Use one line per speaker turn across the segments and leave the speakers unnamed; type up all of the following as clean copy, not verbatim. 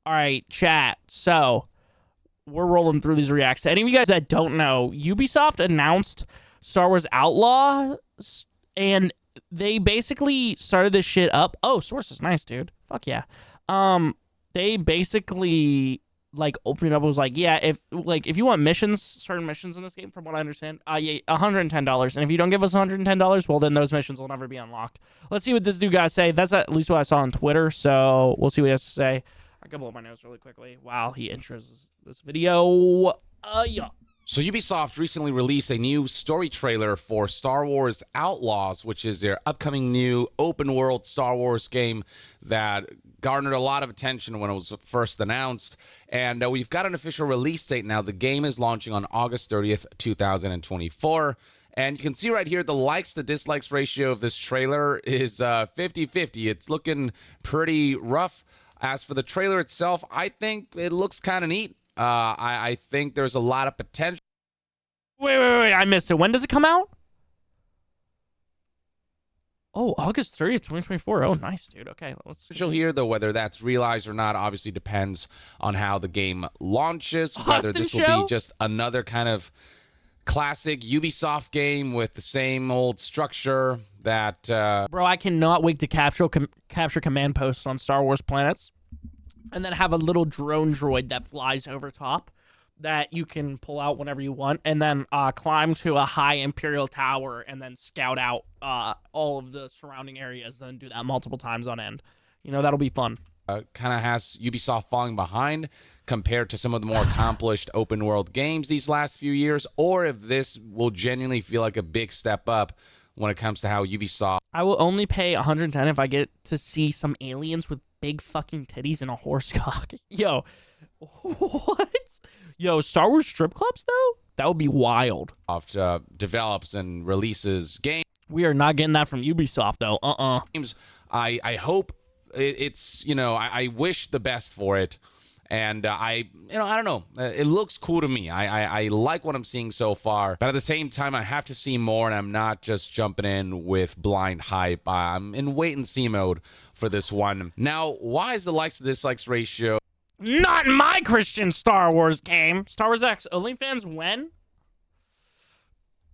All right, chat. So we're rolling through these reacts. Any of you guys that don't know, Ubisoft announced Star Wars Outlaws, and they basically started this shit up. Oh, Source is nice, dude. Fuck yeah. They basically opened it up. It was like, yeah, if you want missions, certain missions in this game, from what I understand, yeah, $110. And if you don't give us $110, well, then those missions will never be unlocked. Let's see what this dude guys say. That's at least what I saw on Twitter. So we'll see what he has to say. I can blow my nose really quickly while he intros this video. Yeah.
So Ubisoft recently released a new story trailer for Star Wars Outlaws, which is their upcoming new open-world Star Wars game that garnered a lot of attention when it was first announced. And we've got an official release date now. The game is launching on August 30th, 2024. And you can see right here the likes to dislikes ratio of this trailer is 50-50. It's looking pretty rough. As for the trailer itself, I think it looks kind of neat. I think there's a lot of potential.
Wait, I missed it. When does it come out? Oh, August 30th, 2024. Oh, nice, dude. Okay, let's
Potential here, though, whether that's realized or not, obviously depends on how the game launches. Whether this will be just another kind of classic Ubisoft game with the same old structure that...
Bro, I cannot wait to capture command posts on Star Wars planets and then have a little drone droid that flies over top that you can pull out whenever you want, and then climb to a high Imperial tower and then scout out all of the surrounding areas, then do that multiple times on end. You know, that'll be fun.
Kind of has Ubisoft falling behind compared to some of the more accomplished open world games these last few years, or if this will genuinely feel like a big step up when it comes to how Ubisoft...
I will only pay 110 if I get to see some aliens with big fucking titties and a horse cock. Yo, what? Yo, Star Wars strip clubs, though? That would be wild.
Develops and releases games.
We are not getting that from Ubisoft, though.
Games. I hope it's, you know, I wish the best for it. And I don't know. It looks cool to me. I like what I'm seeing so far. But at the same time, I have to see more, and I'm not just jumping in with blind hype. I'm in wait-and-see mode for this one. Now, why is the likes to dislikes ratio...
Not in my Christian Star Wars game. Star Wars X OnlyFans when?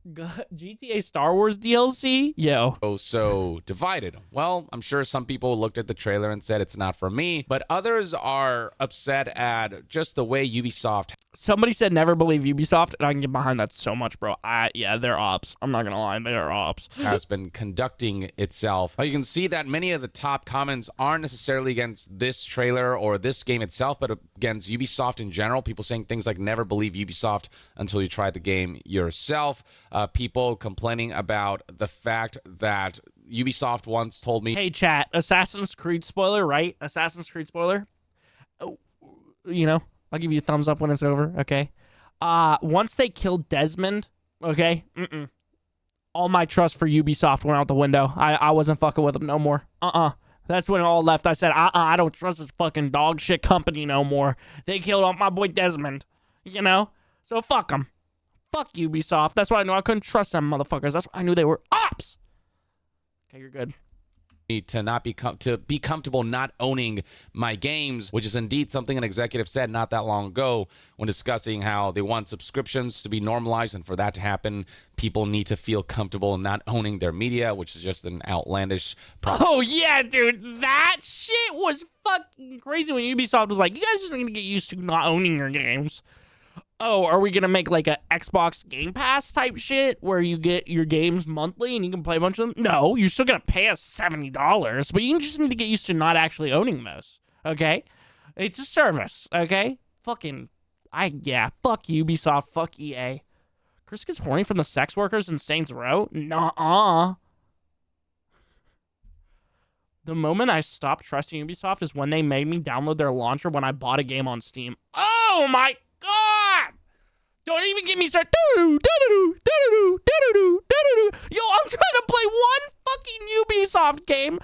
GTA Star Wars DLC? Yo.
Oh, so divided. Well, I'm sure some people looked at the trailer and said it's not for me, but others are upset at just the way Ubisoft...
Somebody said never believe Ubisoft, and I can get behind that so much, bro. Yeah, they're ops. I'm not gonna lie, they're ops.
Has been conducting itself. You can see that many of the top comments aren't necessarily against this trailer or this game itself, but against Ubisoft in general. People saying things like never believe Ubisoft until you try the game yourself. People complaining about the fact that Ubisoft once told me...
Hey, chat, Assassin's Creed spoiler, right? Assassin's Creed spoiler. Oh, you know, I'll give you a thumbs up when it's over, okay? Once they killed Desmond, okay? All my trust for Ubisoft went out the window. I wasn't fucking with them no more. That's when it all left. I said, I don't trust this fucking dog shit company no more. They killed off my boy Desmond, you know? So fuck them. Fuck Ubisoft. That's why I knew I couldn't trust them motherfuckers. That's why I knew they were ops. Okay, you're good.
To not be comfortable not owning my games, which is indeed something an executive said not that long ago when discussing how they want subscriptions to be normalized, and for that to happen, people need to feel comfortable not owning their media, which is just an outlandish
Oh yeah, dude, that shit was fucking crazy when Ubisoft was like, you guys just need to get used to not owning your games. Oh, are we going to make like a Xbox Game Pass type shit where you get your games monthly and you can play a bunch of them? No, you're still going to pay us $70, but you just need to get used to not actually owning those, okay? It's a service, okay? Fuck Ubisoft, fuck EA. Chris gets horny from the sex workers in Saints Row? Nuh-uh. The moment I stopped trusting Ubisoft is when they made me download their launcher when I bought a game on Steam. Oh my God! Don't even get me started. Yo, I'm trying to play one fucking Ubisoft game.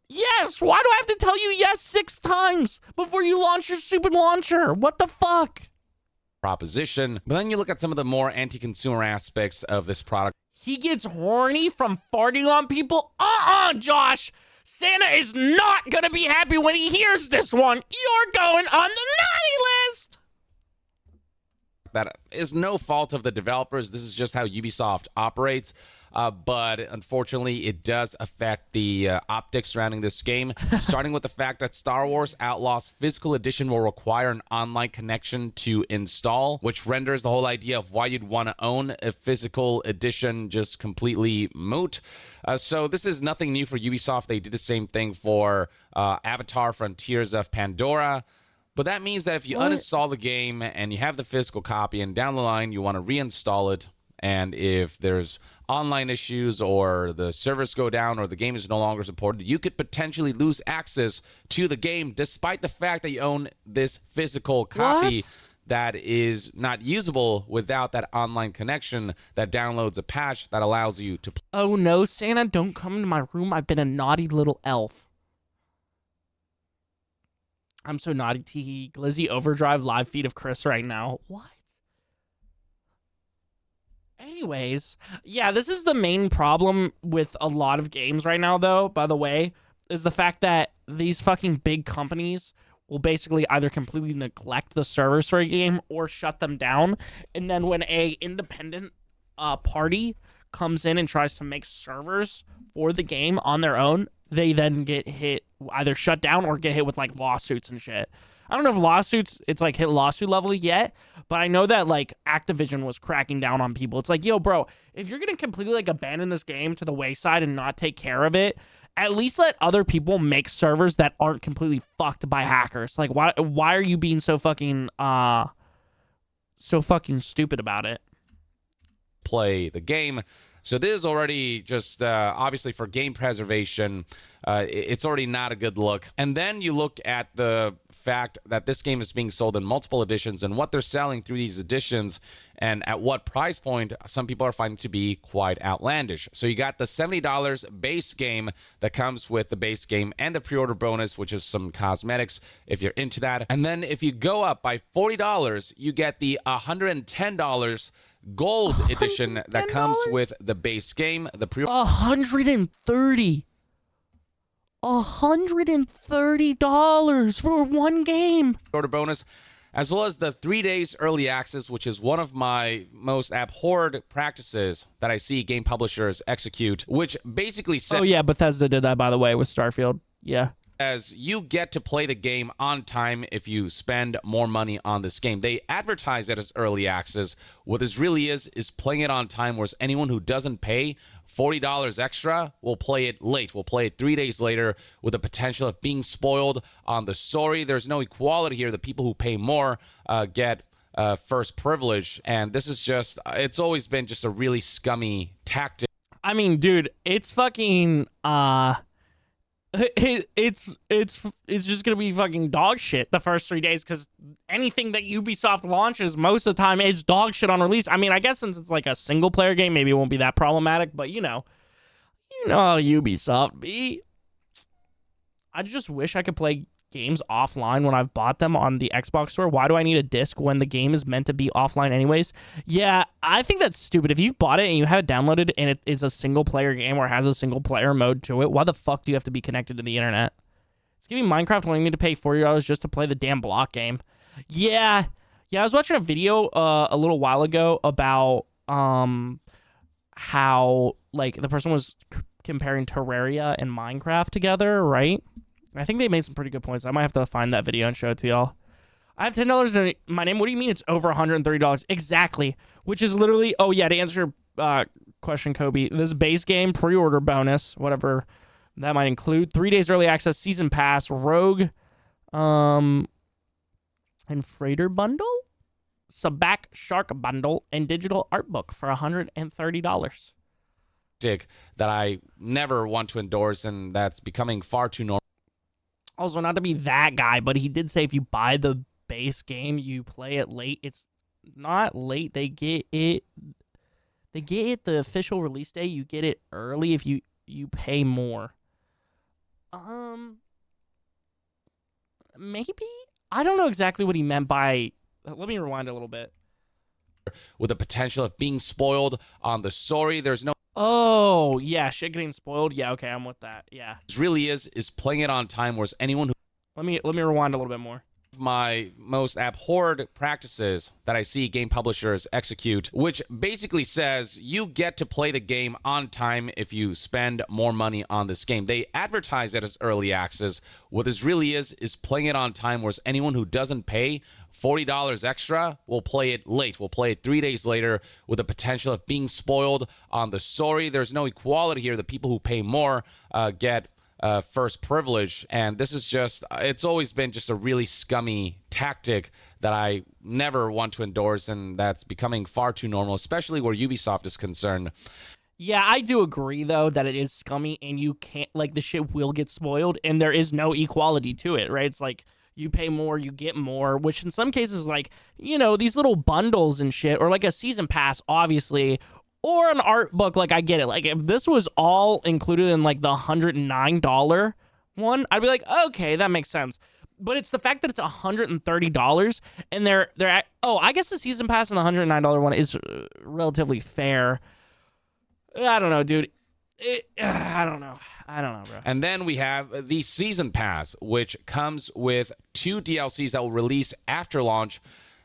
Yes, why do I have to tell you yes 6 times before you launch your stupid launcher? What the fuck?
Proposition. But then you look at some of the more anti-consumer aspects of this product.
He gets horny from farting on people? Josh! Santa is not gonna be happy when he hears this one. You're going on the naughty list.
That is no fault of the developers. This is just how Ubisoft operates. But unfortunately, it does affect the optics surrounding this game, starting with the fact that Star Wars Outlaws Physical Edition will require an online connection to install, which renders the whole idea of why you'd want to own a physical edition just completely moot. So this is nothing new for Ubisoft. They did the same thing for Avatar Frontiers of Pandora. But that means that if you uninstall the game and you have the physical copy and down the line you want to reinstall it, and if there's online issues or the servers go down or the game is no longer supported, you could potentially lose access to the game despite the fact that you own this physical copy that is not usable without that online connection that downloads a patch that allows you to play.
Oh no, Santa, don't come into my room. I've been a naughty little elf. I'm so naughty, teehee. Glizzy Overdrive live feed of Chris right now. What? Anyways, yeah, this is the main problem with a lot of games right now, though, by the way, is the fact that these fucking big companies will basically either completely neglect the servers for a game or shut them down. And then when a independent party comes in and tries to make servers for the game on their own, they then get hit, either shut down or get hit with like lawsuits and shit. I don't know if lawsuits, it's like hit lawsuit level yet, but I know that like Activision was cracking down on people. It's like, yo, bro, if you're going to completely like abandon this game to the wayside and not take care of it, at least let other people make servers that aren't completely fucked by hackers. Like, why are you being so fucking stupid about it?
Play the game. So this is already just obviously for game preservation. It's already not a good look. And then you look at the fact that this game is being sold in multiple editions and what they're selling through these editions and at what price point some people are finding to be quite outlandish. So you got the $70 base game that comes with the base game and the pre-order bonus, which is some cosmetics if you're into that. And then if you go up by $40, you get the $110 gold edition that comes with the base game, the pre-order.
$130 for one game.
Order bonus, as well as the 3 days early access, which is one of my most abhorred practices that I see game publishers execute, which basically says...
Oh yeah, Bethesda did that, by the way, with Starfield. Yeah.
As you get to play the game on time if you spend more money on this game. They advertise it as early access. What this really is playing it on time, whereas anyone who doesn't pay $40 extra will play it late. Will play it 3 days later with the potential of being spoiled on the story. There's no equality here. The people who pay more get first privilege. And this is just, it's always been just a really scummy tactic.
I mean, dude, it's fucking, it's just gonna be fucking dog shit the first 3 days, because anything that Ubisoft launches most of the time is dog shit on release. I mean, I guess since it's like a single player game, maybe it won't be that problematic, but you know how Ubisoft be. I just wish I could play games offline when I've bought them on the Xbox store. Why do I need a disc when the game is meant to be offline anyways? Yeah, I think that's stupid. If you've bought it and you have it downloaded and it is a single player game or has a single player mode to it, why the fuck do you have to be connected to the internet? It's giving Minecraft wanting me to pay $40 just to play the damn block game. Yeah, I was watching a video a little while ago about how like the person was comparing Terraria and Minecraft together, right? I think they made some pretty good points. I might have to find that video and show it to y'all. I have $10 in my name. What do you mean it's over $130? Exactly. Which is literally, oh yeah, to answer your question, Kobe, this base game, pre-order bonus, whatever that might include, 3 days early access, season pass, rogue, and freighter bundle, Sabak Shark bundle, and digital art book for $130.
That I never want to endorse, and that's becoming far too normal.
Also, not to be that guy, but he did say if you buy the base game, you play it late. It's not late. They get it the official release day. You get it early if you pay more. Maybe? I don't know exactly what he meant by... Let me rewind a little bit.
With the potential of being spoiled on the story, there's no...
Oh, yeah, shit getting spoiled. Yeah, okay, I'm with that. Yeah.
Really is playing it on time, whereas anyone who
Let me rewind a little bit more.
my most abhorred practices that I see game publishers execute, which basically says you get to play the game on time if you spend more money on this game. They advertise it as early access. What this really is playing it on time, whereas anyone who doesn't pay $40 extra will play it late. Will play it 3 days later with the potential of being spoiled on the story. There's no equality here. The people who pay more get first privilege, and this is just, it's always been just a really scummy tactic that I never want to endorse, and that's becoming far too normal, especially where Ubisoft is concerned.
Yeah, I do agree, though, that it is scummy, and you can't, like, the shit will get spoiled, and there is no equality to it, right? It's like, you pay more, you get more, which in some cases, like, you know, these little bundles and shit, or like a season pass, obviously, or an art book, like, I get it. Like, if this was all included in, like, the $109 one, I'd be like, okay, that makes sense. But it's the fact that it's $130, and they're at, oh, I guess the season pass and the $109 one is relatively fair. I don't know, dude. I don't know, bro.
And then we have the Season Pass, which comes with 2 DLCs that will release after launch.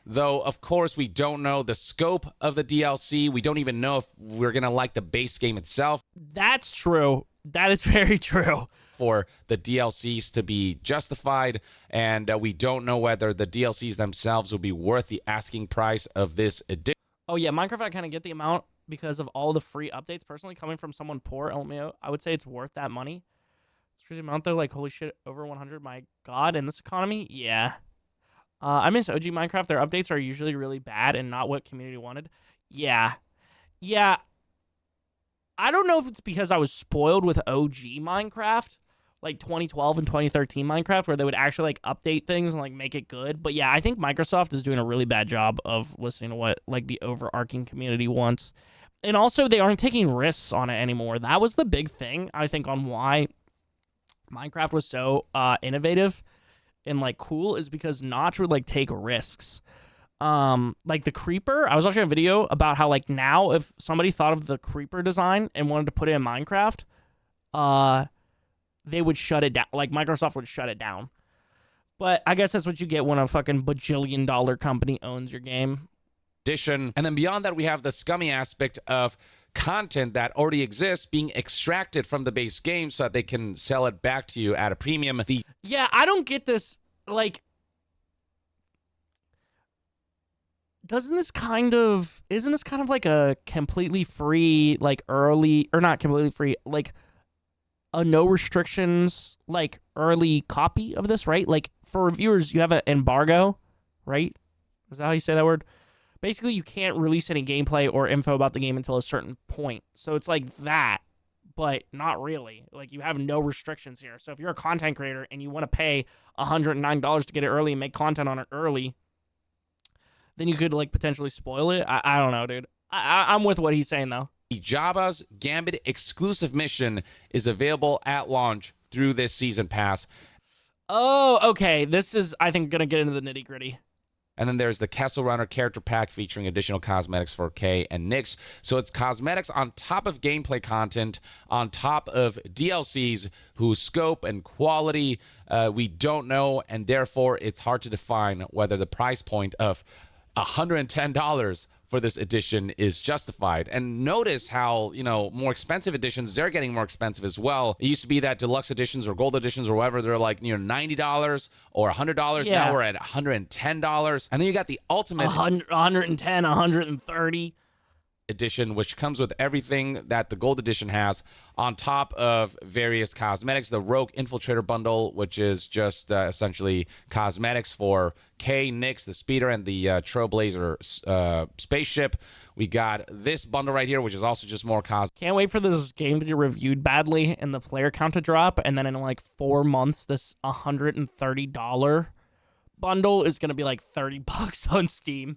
Though, of course, we don't know the scope of the DLC. We don't even know if we're going to like the base game itself.
That's true. That is very true.
For the DLCs to be justified, and we don't know whether the DLCs themselves will be worth the asking price of this edition.
Oh, yeah, Minecraft, I kind of get the amount because of all the free updates. Personally, coming from someone poor, LMAO, I would say it's worth that money. It's crazy amount, though. Like, holy shit, over 100, my God, in this economy? Yeah. I miss OG Minecraft. Their updates are usually really bad and not what community wanted. Yeah. Yeah. I don't know if it's because I was spoiled with OG Minecraft, like 2012 and 2013 Minecraft, where they would actually like update things and like make it good. But yeah, I think Microsoft is doing a really bad job of listening to what like the overarching community wants. And also they aren't taking risks on it anymore. That was the big thing, I think, on why Minecraft was so innovative and like cool, is because Notch would like take risks. Like the creeper, I was watching a video about how like now if somebody thought of the creeper design and wanted to put it in Minecraft, they would shut it down. Like Microsoft would shut it down. But I guess that's what you get when a fucking bajillion-dollar company owns your game.
And then beyond that, we have the scummy aspect of content that already exists being extracted from the base game so that they can sell it back to you at a premium.
Yeah, I don't get this. Like, isn't this kind of like a completely free, like early, or not completely free, like a no restrictions, like early copy of this, right? Like for reviewers, you have an embargo, right? Is that how you say that word? Basically, you can't release any gameplay or info about the game until a certain point. So it's like that, but not really. Like you have no restrictions here. So if you're a content creator and you want to pay $109 to get it early and make content on it early, then you could like potentially spoil it. I don't know, dude. I'm with what he's saying though.
Jabba's Gambit exclusive mission is available at launch through this season pass.
Oh, okay. This is, I think, gonna get into the nitty gritty.
And then there's the Kessel Runner character pack featuring additional cosmetics for Kay and Nyx. So it's cosmetics on top of gameplay content, on top of DLCs whose scope and quality we don't know, and therefore it's hard to define whether the price point of $110 for this edition is justified. And notice how, you know, more expensive editions, they're getting more expensive as well. It used to be that deluxe editions or gold editions or whatever, they're like, you know, $90 or $100.
Yeah.
Now we're at $110. And then you got the ultimate
110, 130
edition, which comes with everything that the gold edition has on top of various cosmetics. The Rogue Infiltrator bundle, which is just essentially cosmetics for Kay, Nyx, the speeder, and the Trailblazer spaceship. We got this bundle right here, which is also just more cosmetics.
Can't wait for this game to get reviewed badly and the player count to drop, and then in like 4 months this $130 bundle is gonna be like $30 on Steam.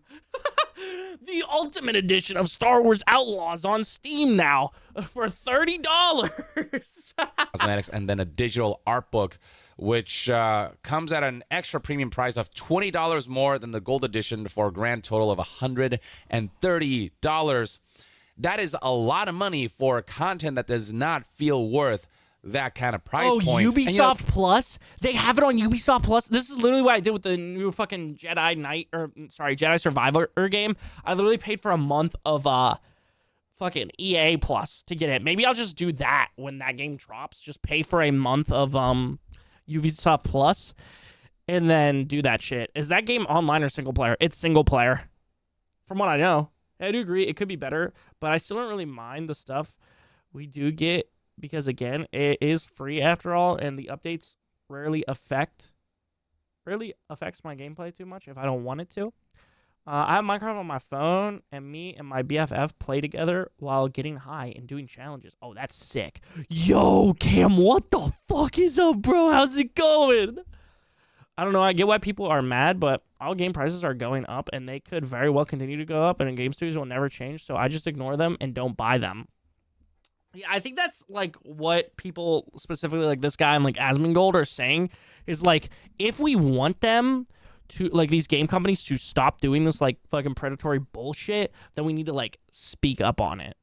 The Ultimate Edition of Star Wars Outlaws on Steam now for $30.
Cosmetics, and then a digital art book, which comes at an extra premium price of $20 more than the gold edition for a grand total of $130. that is a lot of money for content that does not feel worth that kind of price point.
Ubisoft Plus? They have it on Ubisoft Plus? This is literally what I did with the new fucking Jedi Survivor game. I literally paid for a month of fucking EA Plus to get it. Maybe I'll just do that when that game drops. Just pay for a month of Ubisoft Plus and then do that shit. Is that game online or single player? It's single player. From what I know. I do agree it could be better, but I still don't really mind the stuff we do get because, again, it is free after all, and the updates rarely affects my gameplay too much if I don't want it to. I have Minecraft on my phone, and me and my BFF play together while getting high and doing challenges. Oh, that's sick. Yo, Cam, what the fuck is up, bro? How's it going? I don't know. I get why people are mad, but all game prices are going up, and they could very well continue to go up, and game studios will never change, so I just ignore them and don't buy them. Yeah, I think that's, like, what people, specifically, like, this guy and, like, Asmongold are saying is, like, if we want them to, like, these game companies to stop doing this, like, fucking predatory bullshit, then we need to, like, speak up on it.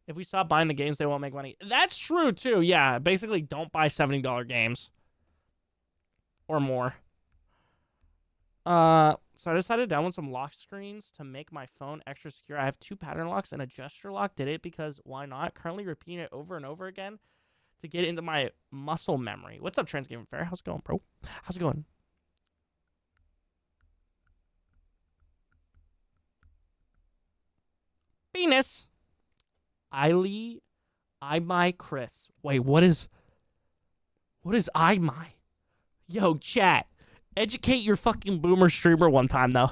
If we stop buying the games, they won't make money. That's true, too. Yeah, basically, don't buy $70 games. Or more. So I decided to download some lock screens to make my phone extra secure. I have 2 pattern locks and a gesture lock. Did it because why not? Currently repeating it over and over again to get into my muscle memory. What's up, Trans Game Fair? How's it going, bro? How's it going? Penis. I my Chris. Wait, what is I my? Yo, chat. Educate your fucking boomer streamer one time, though.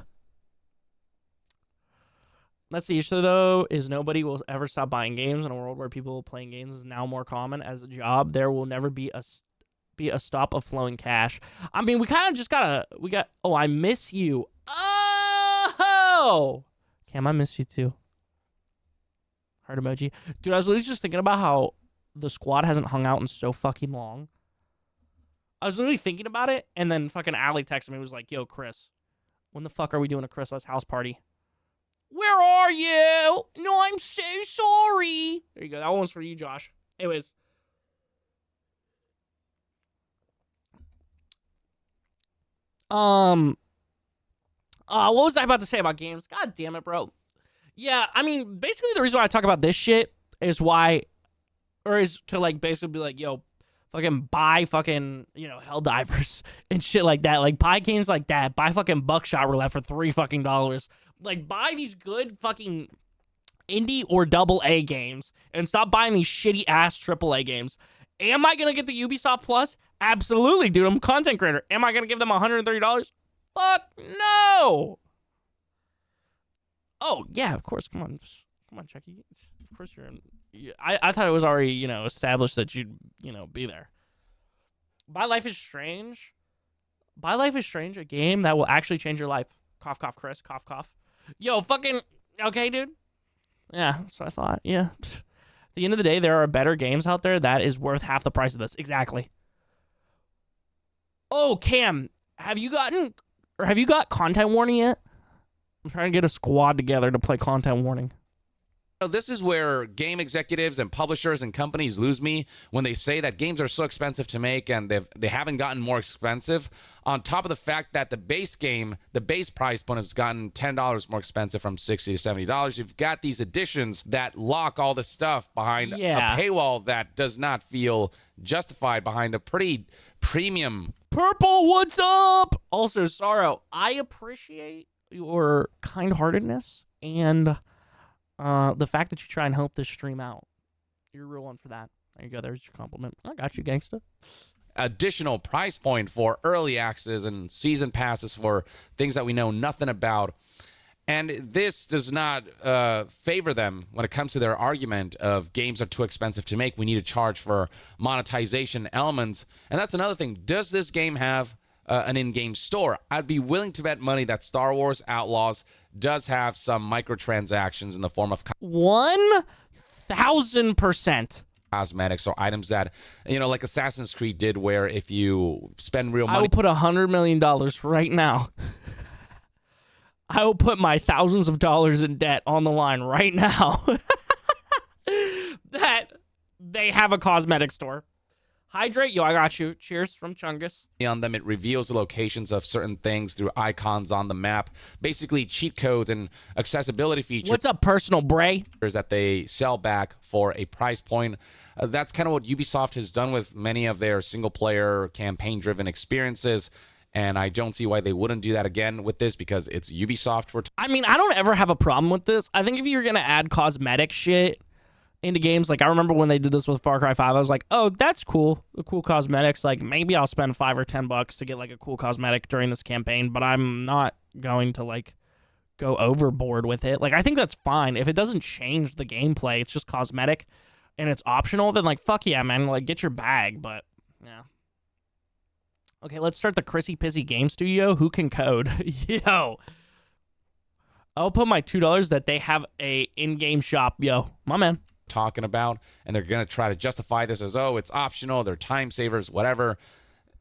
That's the issue, though, is nobody will ever stop buying games in a world where people playing games is now more common as a job. There will never be a stop of flowing cash. I mean, we kind of just oh, I miss you. Oh! Cam, I miss you, too. Heart emoji. Dude, I was literally just thinking about how the squad hasn't hung out in so fucking long. I was literally thinking about it, and then fucking Allie texted me and was like, yo, Chris, when the fuck are we doing a Christmas house party? Where are you? No, I'm so sorry. There you go. That one was for you, Josh. Anyways. What was I about to say about games? God damn it, bro. Yeah, I mean, basically the reason why I talk about this shit is to, like, basically be like, yo, fucking buy fucking, Helldivers and shit like that. Like, buy games like that. Buy fucking Buckshot Roulette for $3 fucking. Like, buy these good fucking indie or AA games and stop buying these shitty ass AAA games. Am I gonna get the Ubisoft Plus? Absolutely, dude. I'm a content creator. Am I gonna give them $130? Fuck no. Oh, yeah, of course. Come on, Chucky. Of course you're in. I thought it was already, established that you'd, be there. Buy Life is Strange. Buy Life is Strange, a game that will actually change your life. Cough, cough, Chris. Cough, cough. Yo, fucking. Okay, dude. Yeah, so I thought. Yeah. At the end of the day, there are better games out there that is worth half the price of this. Exactly. Oh, Cam, have you got Content Warning yet? I'm trying to get a squad together to play Content Warning.
This is where game executives and publishers and companies lose me when they say that games are so expensive to make and they haven't gotten more expensive. On top of the fact that the base price point has gotten $10 more expensive from $60 to $70. You've got these additions that lock all the stuff behind a paywall that does not feel justified behind a pretty premium.
Purple, what's up? Also, Sorrow, I appreciate your kind-heartedness and the fact that you try and help this stream out. You're a real one for that. There you go. There's your compliment. I got you, gangsta.
Additional price point for early access and season passes for things that we know nothing about. And this does not favor them when it comes to their argument of games are too expensive to make. We need to charge for monetization elements. And that's another thing. Does this game have an in-game store? I'd be willing to bet money that Star Wars Outlaws does have some microtransactions in the form of
1,000%.
Cosmetics or items that, like Assassin's Creed did, where if you spend real money.
I will put $100 million right now. I will put my thousands of dollars in debt on the line right now that they have a cosmetic store. Hydrate, yo, I got you. Cheers from Chungus.
On them, it reveals the locations of certain things through icons on the map, basically cheat codes and accessibility features.
What's up, personal Bray?
That they sell back for a price point. That's kind of what Ubisoft has done with many of their single-player, campaign-driven experiences, and I don't see why they wouldn't do that again with this because it's Ubisoft.
I mean, I don't ever have a problem with this. I think if you're going to add cosmetic shit into games, like I remember when they did this with Far Cry 5, I was like, oh, that's cool. The cool cosmetics. Like maybe I'll spend $5 or $10 to get like a cool cosmetic during this campaign, but I'm not going to like go overboard with it. Like I think that's fine. If it doesn't change the gameplay, it's just cosmetic and it's optional, then like fuck yeah, man. Like get your bag, but yeah. Okay, let's start the Chrissy Pissy Game Studio. Who can code? Yo. I'll put my $2 that they have a in-game shop. Yo, my man.
Talking about, and they're going to try to justify this as, oh, it's optional, they're time savers, whatever.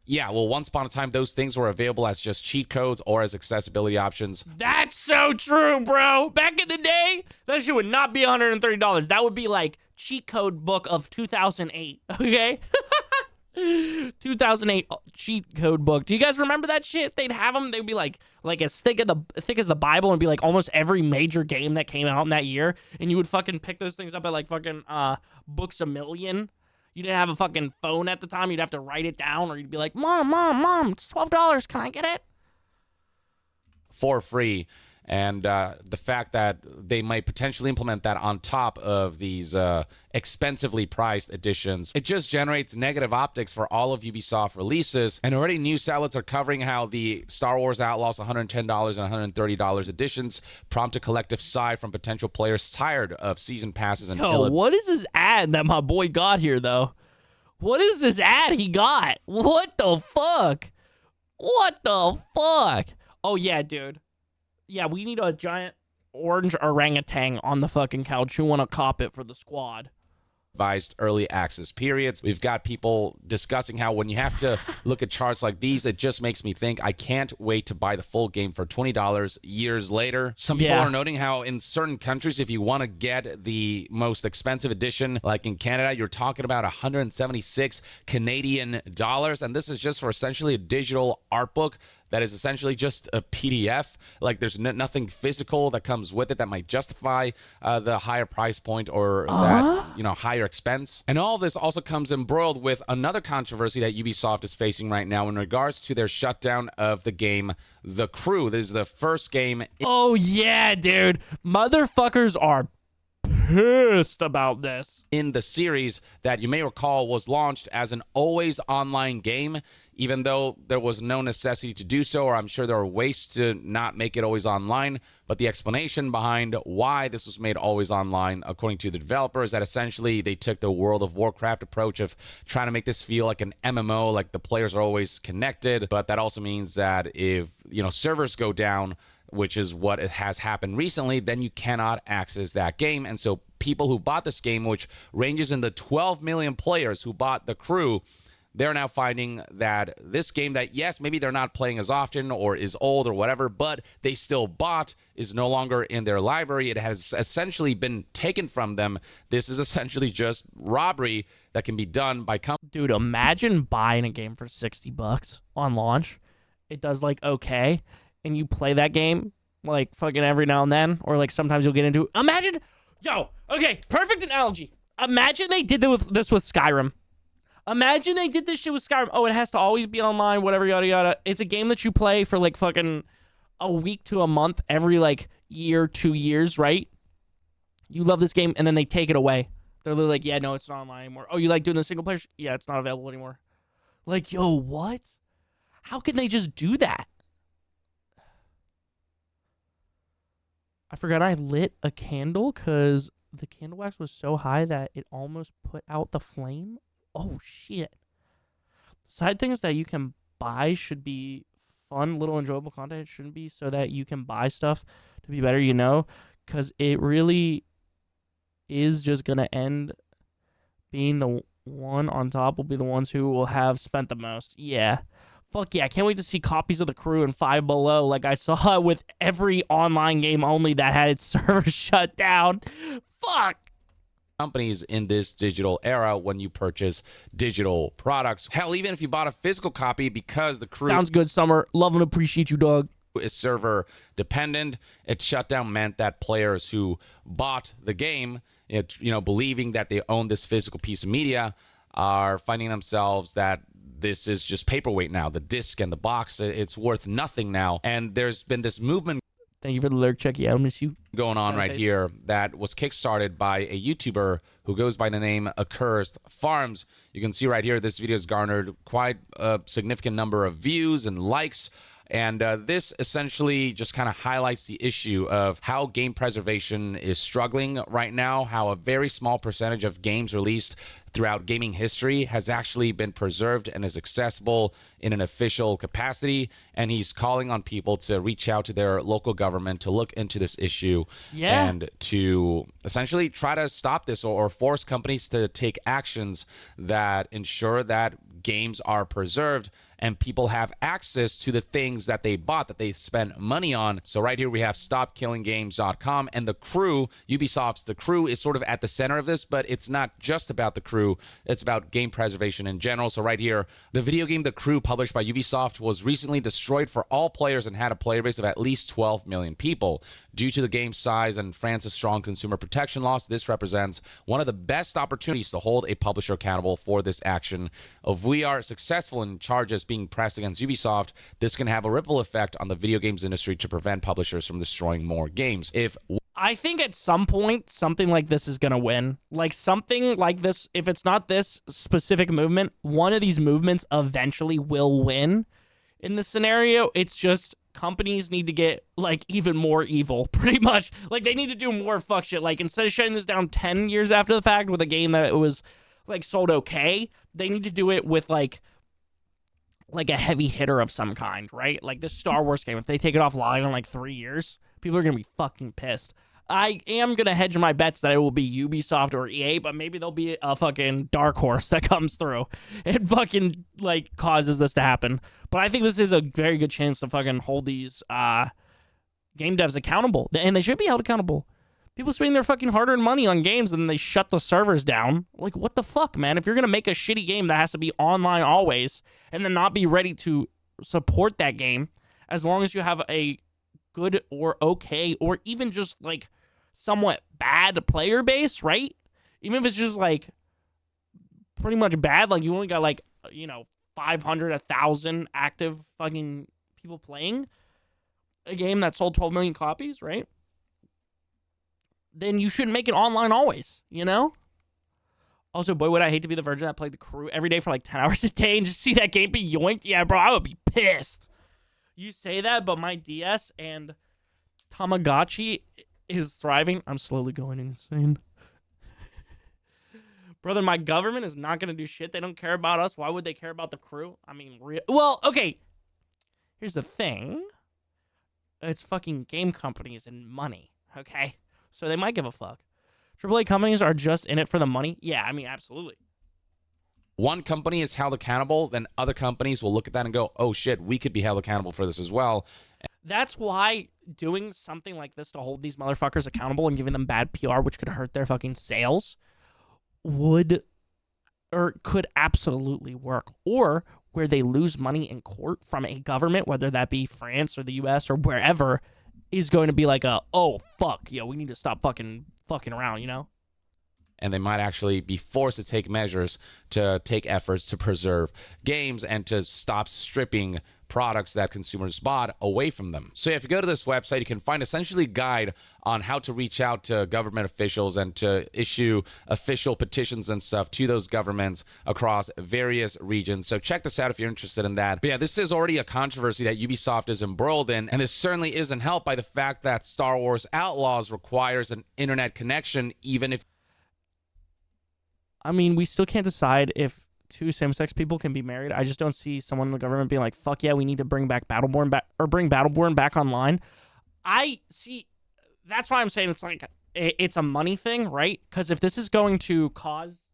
Yeah, well, once upon a time, those things were available as just cheat codes or as accessibility options.
That's so true, bro. Back in the day, that shit would not be $130. That would be like cheat code book of 2008, okay? 2008 cheat code book. Do you guys remember that shit? They'd have them. They'd be like as thick as the Bible, and be like almost every major game that came out in that year. And you would fucking pick those things up at like fucking Books A Million. You didn't have a fucking phone at the time. You'd have to write it down, or you'd be like, Mom, it's $12. Can I get it?
For free. And the fact that they might potentially implement that on top of these expensively priced editions, it just generates negative optics for all of Ubisoft releases. And already news outlets are covering how the Star Wars Outlaws $110 and $130 editions prompt a collective sigh from potential players tired of season passes and
what is this ad that my boy got here, though? What is this ad he got? What the fuck? What the fuck? Oh, yeah, dude. Yeah, we need a giant orange orangutan on the fucking couch who want to cop it for the squad.
Advised early access periods. We've got people discussing how when you have to look at charts like these, it just makes me think I can't wait to buy the full game for $20 years later. Some people are noting how in certain countries, if you want to get the most expensive edition, like in Canada, you're talking about 176 Canadian dollars. And this is just for essentially a digital art book that is essentially just a PDF. Like there's nothing physical that comes with it that might justify the higher price point or that, higher expense. And all this also comes embroiled with another controversy that Ubisoft is facing right now in regards to their shutdown of the game The Crew. This is the first game.
Oh yeah, dude. Motherfuckers are pissed about this.
In the series that you may recall was launched as an always online game, even though there was no necessity to do so, or I'm sure there are ways to not make it always online. But the explanation behind why this was made always online, according to the developer, is that essentially they took the World of Warcraft approach of trying to make this feel like an MMO, like the players are always connected. But that also means that if, servers go down, which is what has happened recently, then you cannot access that game. And so people who bought this game, which ranges in the 12 million players who bought The Crew, they're now finding that this game that, yes, maybe they're not playing as often or is old or whatever, but they still bought, is no longer in their library. It has essentially been taken from them. This is essentially just robbery that can be done by
Dude, imagine buying a game for $60 on launch. It does like okay, and you play that game like fucking every now and then, or like sometimes you'll get into. Imagine, okay, perfect analogy. Imagine they did this with Skyrim. Imagine they did this shit with Skyrim. Oh, it has to always be online, whatever, yada, yada. It's a game that you play for like fucking a week to a month every like year, 2 years, right? You love this game, and then they take it away. They're literally like, yeah, no, it's not online anymore. Oh, you like doing the single player? Yeah, it's not available anymore. Like, yo, what? How can they just do that? I forgot I lit a candle because the candle wax was so high that it almost put out the flame. Oh, shit. Side things that you can buy should be fun, little enjoyable content. It shouldn't be so that you can buy stuff to be better, because it really is just going to end being the one on top will be the ones who will have spent the most. Yeah. Fuck yeah, I can't wait to see copies of The Crew and Five Below like I saw with every online game only that had its server shut down. Fuck.
Companies in this digital era when you purchase digital products. Hell, even if you bought a physical copy, because The Crew
Sounds good, Summer. Love and appreciate you, dog.
is server dependent, its shutdown meant that players who bought the game, believing that they own this physical piece of media, are finding themselves that this is just paperweight now. The disc and the box, it's worth nothing now. And there's been this movement
Thank you for the lyric check. Yeah, I'll miss you.
going on right here that was kickstarted by a YouTuber who goes by the name Accursed Farms. You can see right here, this video has garnered quite a significant number of views and likes. And this essentially just kind of highlights the issue of how game preservation is struggling right now, how a very small percentage of games released throughout gaming history has actually been preserved and is accessible in an official capacity. And he's calling on people to reach out to their local government to look into this issue and to essentially try to stop this or force companies to take actions that ensure that games are preserved and people have access to the things that they bought, that they spent money on. So right here we have StopKillingGames.com, and The Crew, Ubisoft's The Crew, is sort of at the center of this, but it's not just about The Crew, it's about game preservation in general. So right here, the video game The Crew, published by Ubisoft, was recently destroyed for all players and had a player base of at least 12 million people. Due to the game's size and France's strong consumer protection laws, this represents one of the best opportunities to hold a publisher accountable for this action. If we are successful in charges being pressed against Ubisoft, this can have a ripple effect on the video games industry to prevent publishers from destroying more games.
I think at some point, something like this is going to win. Like something like this, if it's not this specific movement, one of these movements eventually will win. In this scenario, it's just companies need to get like even more evil, pretty much. Like they need to do more fuck shit. Like instead of shutting this down 10 years after the fact with a game that it was like sold okay, they need to do it with like a heavy hitter of some kind, right? Like this Star Wars game, if they take it offline in like 3 years, people are gonna be fucking pissed. I am gonna hedge my bets that it will be Ubisoft or EA, but maybe there'll be a fucking dark horse that comes through and fucking like causes this to happen. But I think this is a very good chance to fucking hold these game devs accountable, and they should be held accountable. People spending their fucking hard-earned money on games and then they shut the servers down. Like, what the fuck, man? If you're gonna make a shitty game that has to be online always and then not be ready to support that game, as long as you have a good or okay or even just like somewhat bad player base, right? Even if it's just like pretty much bad, like you only got like 500, 1,000 active fucking people playing a game that sold 12 million copies, right? Then you shouldn't make it online always, Also, boy, would I hate to be the virgin that played The Crew every day for like 10 hours a day and just see that game be yoinked. Yeah, bro, I would be pissed. You say that, but my DS and Tamagotchi is thriving. I'm slowly going insane. Brother, my government is not going to do shit. They don't care about us. Why would they care about The Crew? I mean, well, okay. Here's the thing. It's fucking game companies and money, okay? So they might give a fuck. AAA companies are just in it for the money? Yeah, I mean, absolutely.
One company is held accountable, then other companies will look at that and go, oh shit, we could be held accountable for this as well.
That's why doing something like this to hold these motherfuckers accountable and giving them bad PR, which could hurt their fucking sales, could absolutely work. Or where they lose money in court from a government, whether that be France or the US or wherever, is going to be like oh fuck, we need to stop fucking around,
And they might actually be forced to take measures to take efforts to preserve games and to stop stripping products that consumers bought away from them. So if you go to this website, you can find essentially a guide on how to reach out to government officials and to issue official petitions and stuff to those governments across various regions. So check this out if you're interested in that. But yeah, this is already a controversy that Ubisoft is embroiled in, and this certainly isn't helped by the fact that Star Wars Outlaws requires an internet connection, even if...
I mean, we still can't decide if two same-sex people can be married. I just don't see someone in the government being like, fuck yeah, we need to bring back Battleborn back, or bring Battleborn back online. I see. That's why I'm saying it's like, it's a money thing, right? Because if this is going to cause,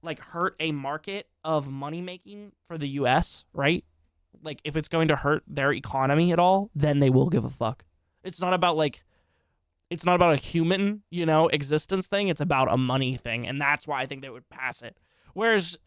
like, hurt a market of money making for the US, right? like if it's going to hurt their economy at all, then they will give a fuck. It's not about a human, existence thing. It's about a money thing, and that's why I think they would pass it. Whereas,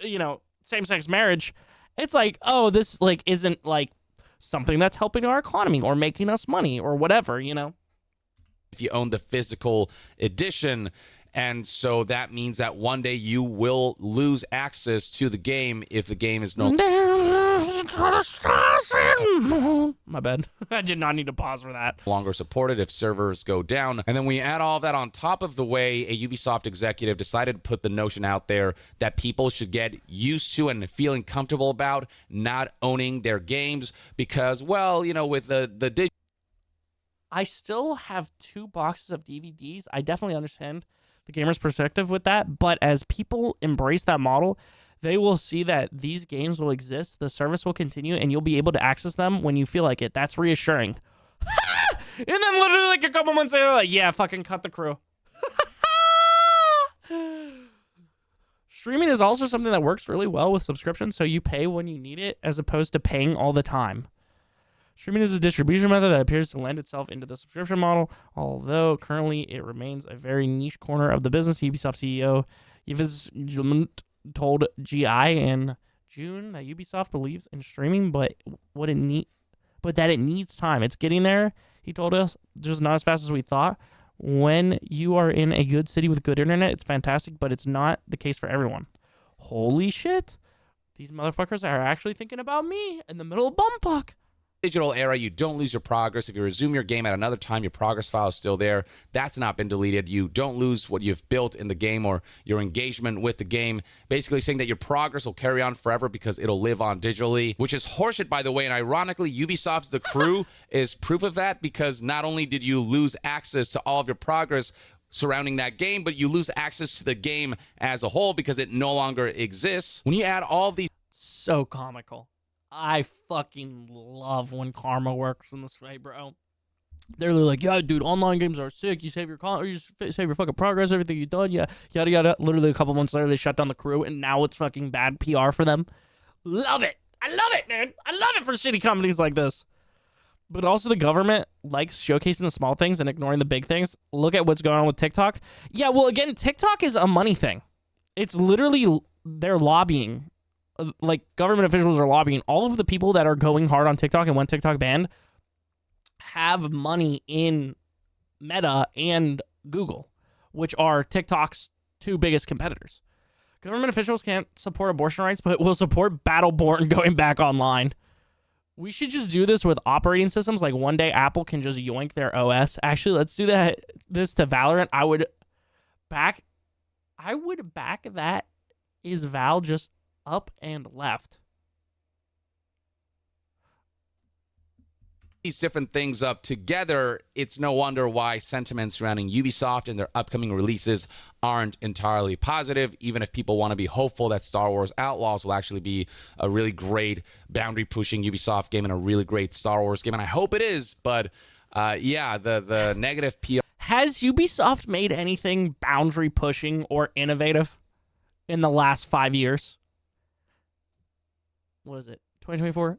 same-sex marriage, it's like, oh, this like isn't like something that's helping our economy or making us money or whatever,
If you own the physical edition. And so that means that one day you will lose access to the game if the game is no
My bad. I did not need to pause for that.
longer supported if servers go down. And then we add all of that on top of the way a Ubisoft executive decided to put the notion out there that people should get used to and feeling comfortable about not owning their games because, well, with the digital.
I still have 2 boxes of DVDs. I definitely understand the gamer's perspective with that, but as people embrace that model, they will see that these games will exist, the service will continue, and you'll be able to access them when you feel like it. That's reassuring. And then literally like a couple months later, like, yeah, fucking cut the crew. Streaming is also something that works really well with subscriptions, so you pay when you need it as opposed to paying all the time. Streaming is a distribution method that appears to lend itself into the subscription model, although currently it remains a very niche corner of the business. Ubisoft CEO Yves told GI in June that Ubisoft believes in streaming, but that it needs time. It's getting there, he told us, just not as fast as we thought. When you are in a good city with good internet, it's fantastic, but it's not the case for everyone. Holy shit. These motherfuckers are actually thinking about me in the middle of bumfuck.
Digital era, you don't lose your progress. If you resume your game at another time, your progress file is still there. That's not been deleted. You don't lose what you've built in the game or your engagement with the game. Basically saying that your progress will carry on forever because it'll live on digitally, which is horseshit, by the way. And ironically, Ubisoft's The Crew is proof of that because not only did you lose access to all of your progress surrounding that game, but you lose access to the game as a whole because it no longer exists. When you add all of these...
So comical. I fucking love when karma works in this way, bro. They're like, yeah, dude, online games are sick. You save your save your fucking progress, everything you've done, yeah, yada yada. Literally a couple months later, they shut down The Crew, and now it's fucking bad PR for them. Love it. I love it, dude. I love it for shitty companies like this. But also the government likes showcasing the small things and ignoring the big things. Look at what's going on with TikTok. Yeah, well, again, TikTok is a money thing. It's literally, they're lobbying. Like, government officials are lobbying. All of the people that are going hard on TikTok and when TikTok banned have money in Meta and Google, which are TikTok's 2 biggest competitors. Government officials can't support abortion rights, but will support Battleborn going back online. We should just do this with operating systems. Like, one day Apple can just yoink their OS. Actually, let's do this to Valorant. I would back that. Is Val just up and left?
These different things up together, it's no wonder why sentiments surrounding Ubisoft and their upcoming releases aren't entirely positive, even if people want to be hopeful that Star Wars Outlaws will actually be a really great boundary-pushing Ubisoft game and a really great Star Wars game, and I hope it is, but yeah, the negative PR...
Has Ubisoft made anything boundary-pushing or innovative in the last 5 years? What is it, 2024?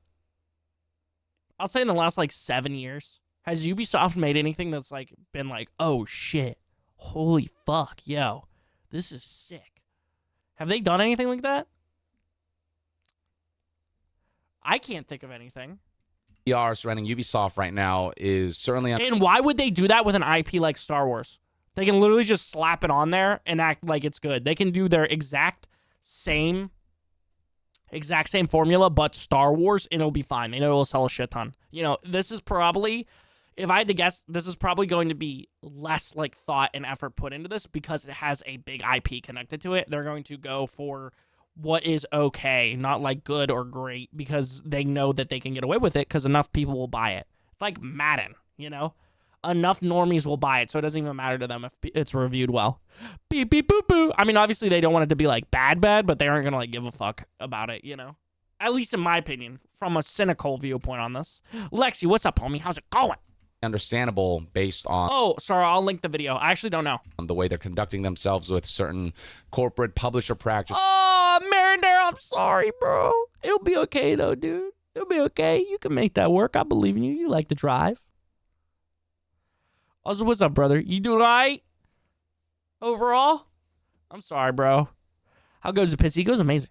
I'll say in the last, 7 years. Has Ubisoft made anything that's, been oh, shit. Holy fuck, yo. This is sick. Have they done anything like that? I can't think of anything.
PR surrounding Ubisoft right now is certainly...
And why would they do that with an IP like Star Wars? They can literally just slap it on there and act like it's good. They can do their exact same formula, but Star Wars, and it'll be fine. They know it'll sell a shit ton. This is probably, if I had to guess, this is probably going to be less thought and effort put into this because it has a big IP connected to it. They're going to go for what is okay, not good or great, because they know that they can get away with it because enough people will buy it. It's like Madden, Enough normies will buy it, so it doesn't even matter to them if it's reviewed well. Beep, beep, boop, boo. I mean, obviously, they don't want it to be, bad, but they aren't going to, give a fuck about it, At least in my opinion, from a cynical viewpoint on this. Lexi, what's up, homie? How's it going?
Understandable based on...
Oh, sorry, I'll link the video. I actually don't know.
...on the way they're conducting themselves with certain corporate publisher practices.
Oh, Mariner, I'm sorry, bro. It'll be okay, though, dude. It'll be okay. You can make that work. I believe in you. You like to drive. Also, what's up, brother? You doing all right? Overall? I'm sorry, bro. How goes the Pissy? He goes amazing.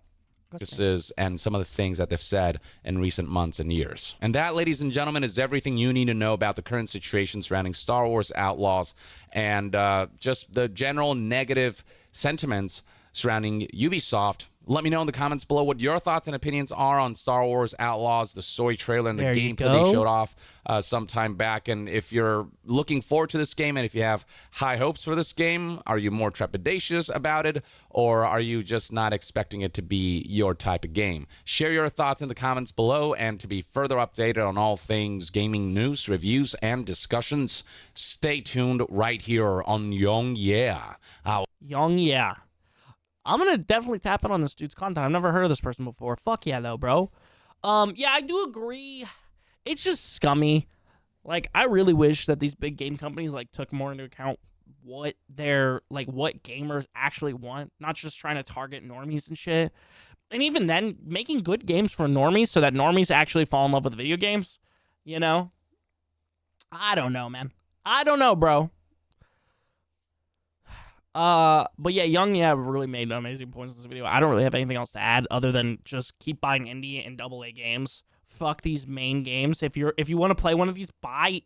And some of the things that they've said in recent months and years. And that, ladies and gentlemen, is everything you need to know about the current situation surrounding Star Wars Outlaws and just the general negative sentiments surrounding Ubisoft. Let me know in the comments below what your thoughts and opinions are on Star Wars Outlaws, the story trailer, and the gameplay they showed off some time back. And if you're looking forward to this game and if you have high hopes for this game, are you more trepidatious about it, or are you just not expecting it to be your type of game? Share your thoughts in the comments below, and to be further updated on all things gaming news, reviews, and discussions, stay tuned right here on Young Yeah.
Young Yeah. I'm going to definitely tap in on this dude's content. I've never heard of this person before. Fuck yeah, though, bro. Yeah, I do agree. It's just scummy. Like, I really wish that these big game companies, like, took more into account what what gamers actually want, not just trying to target normies and shit. And even then, making good games for normies so that normies actually fall in love with video games, you know? I don't know, man. I don't know, bro. But yeah, Young Yeah really made amazing points in this video. I don't really have anything else to add other than just keep buying indie and AA games. Fuck these main games. If you want to play one of these,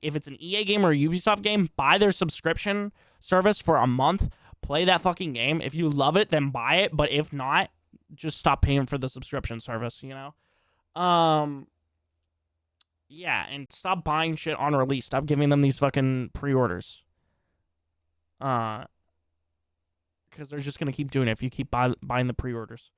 if it's an EA game or a Ubisoft game, buy their subscription service for a month. Play that fucking game. If you love it, then buy it. But if not, just stop paying for the subscription service, you know? Yeah, and stop buying shit on release. Stop giving them these fucking pre-orders. Because they're just going to keep doing it if you keep buying the pre-orders.